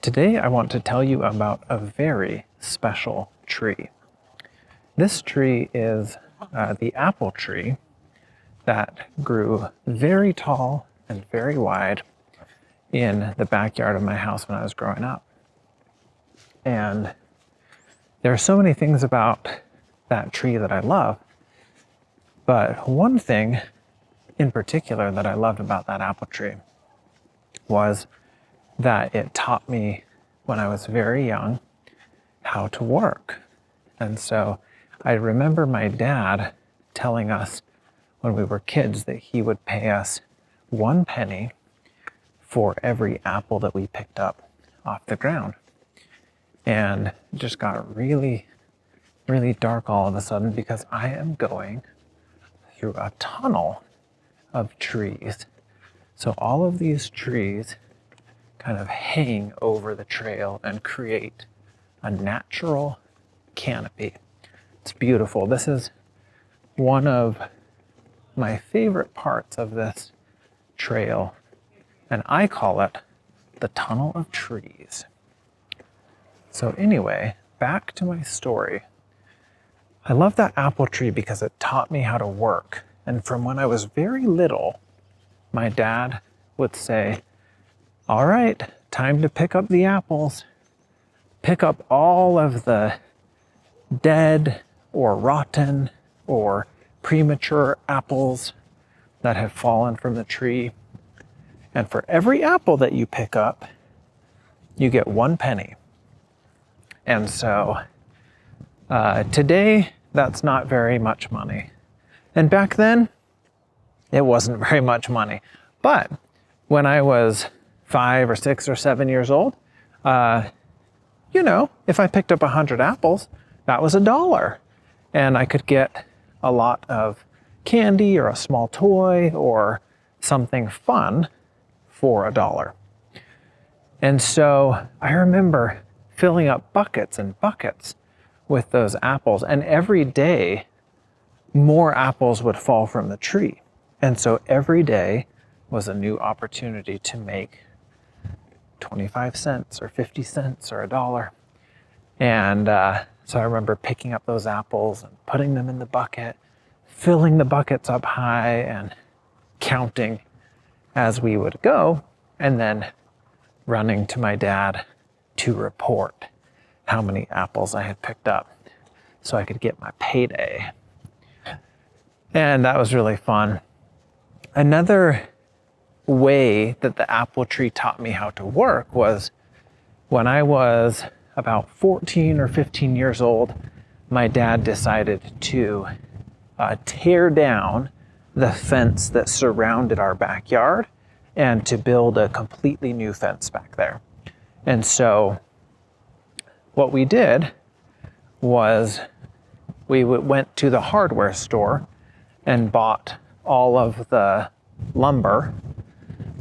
Today I want to tell you about a very special tree. This tree is the apple tree that grew very tall and very wide in the backyard of my house when I was growing up. And there are so many things about that tree that I love, but one thing in particular that I loved about that apple tree was that it taught me when I was very young how to work. And so I remember my dad telling us when we were kids that he would pay us 1 penny for every apple that we picked up off the ground. And it just got really, really dark all of a sudden because I am going through a tunnel of trees. So all of these trees kind of hang over the trail and create a natural canopy. It's beautiful. This is one of my favorite parts of this trail, and I call it the Tunnel of Trees. So anyway, back to my story. I love that apple tree because it taught me how to work. And from when I was very little, my dad would say, "All right, time to pick up the apples. Pick up all of the dead or rotten or premature apples that have fallen from the tree. And for every apple that you pick up, you get 1 penny." And so today, that's not very much money. And back then, it wasn't very much money. But when I was 5 or 6 or 7 years old, if I picked up 100 apples, that was $1. And I could get a lot of candy or a small toy or something fun for $1. And so I remember filling up buckets and buckets with those apples. And every day, more apples would fall from the tree. And so every day was a new opportunity to make 25 cents or 50 cents or $1. And so I remember picking up those apples and putting them in the bucket, filling the buckets up high and counting as we would go, and then running to my dad to report how many apples I had picked up so I could get my payday. And that was really fun. Another way that the apple tree taught me how to work was when I was about 14 or 15 years old, my dad decided to tear down the fence that surrounded our backyard and to build a completely new fence back there. And so what we did was we went to the hardware store and bought all of the lumber,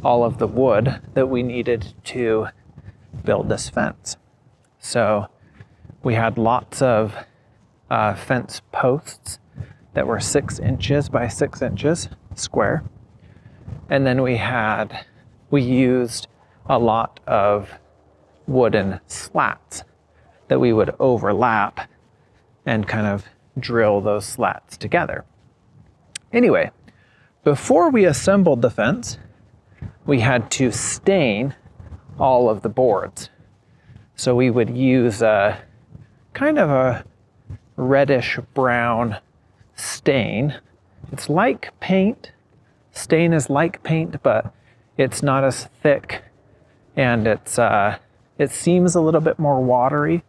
all of the wood that we needed to build this fence. So we had lots of fence posts that were 6 inches by 6 inches square. And then we used a lot of wooden slats that we would overlap and kind of drill those slats together. Anyway, before we assembled the fence, we had to stain all of the boards. So we would use a kind of a reddish brown stain. It's like paint. Stain is like paint, but it's not as thick, and it seems a little bit more watery.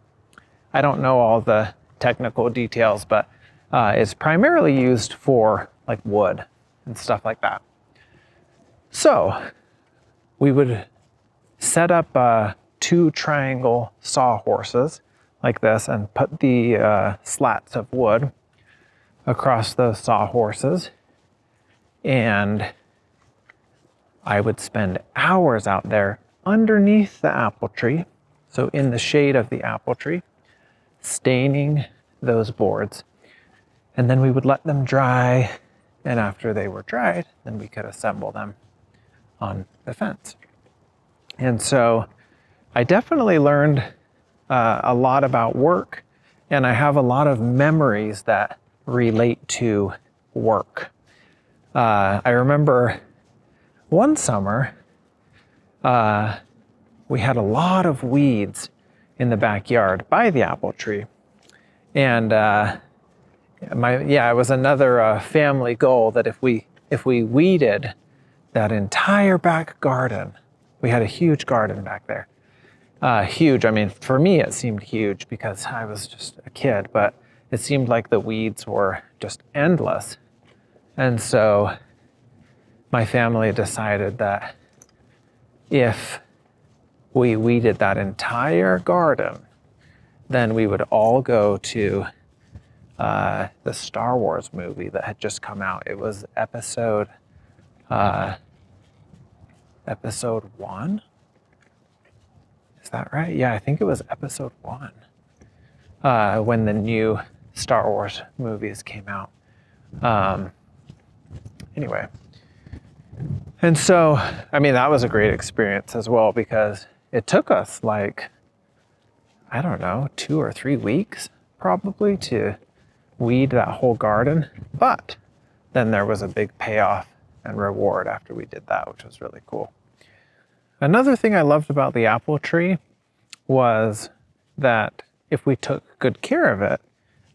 I don't know all the technical details, but it's primarily used for like wood and stuff like that. So we would set up 2 triangle sawhorses like this and put the slats of wood across those sawhorses. And I would spend hours out there underneath the apple tree, so in the shade of the apple tree, staining those boards. And then we would let them dry, and after they were dried, then we could assemble them on the fence. And so I definitely learned a lot about work, and I have a lot of memories that relate to work. I remember one summer, we had a lot of weeds in the backyard by the apple tree. And it was another family goal that if we weeded that entire back garden, we had a huge garden back there. Huge, I mean, for me it seemed huge because I was just a kid, but it seemed like the weeds were just endless. And so my family decided that if we weeded that entire garden, then we would all go to the Star Wars movie that had just come out. It was episode 1. Is that right? Yeah, I think it was episode 1. When the new Star Wars movies came out. Anyway. And so, I mean, that was a great experience as well because it took us like, I don't know, 2 or 3 weeks probably to weed that whole garden. But then there was a big payoff and reward after we did that, which was really cool. Another thing I loved about the apple tree was that if we took good care of it,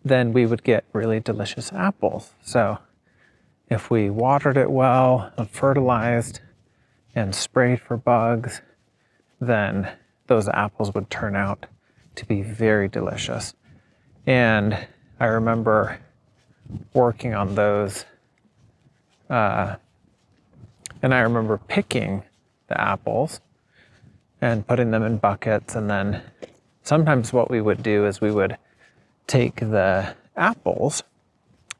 then we would get really delicious apples. So if we watered it well and fertilized and sprayed for bugs, then those apples would turn out to be very delicious. And I remember working on those, and I remember picking the apples and putting them in buckets. And then sometimes what we would do is we would take the apples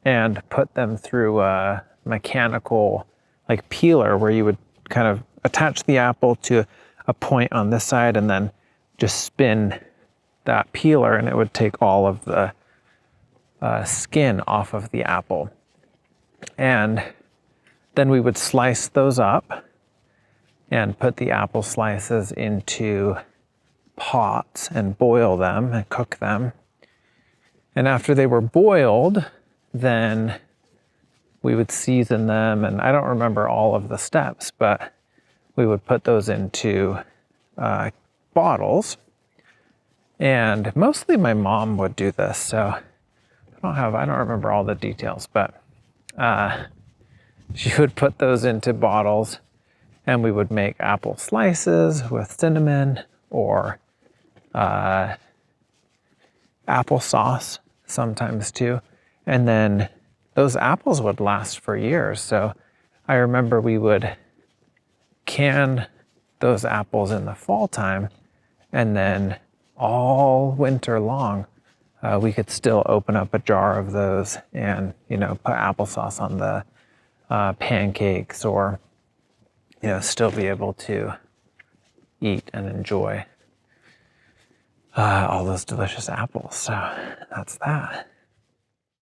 and put them through a mechanical like peeler where you would kind of attach the apple to a point on this side and then just spin that peeler, and it would take all of the skin off of the apple. And then we would slice those up and put the apple slices into pots and boil them and cook them. And after they were boiled, then we would season them, and I don't remember all of the steps, but we would put those into bottles. And mostly my mom would do this, so I don't remember all the details, but she would put those into bottles, and we would make apple slices with cinnamon or applesauce sometimes too. And then those apples would last for years. So I remember we would can those apples in the fall time, and then all winter long, we could still open up a jar of those and, put applesauce on the pancakes, or, still be able to eat and enjoy all those delicious apples. So that's that.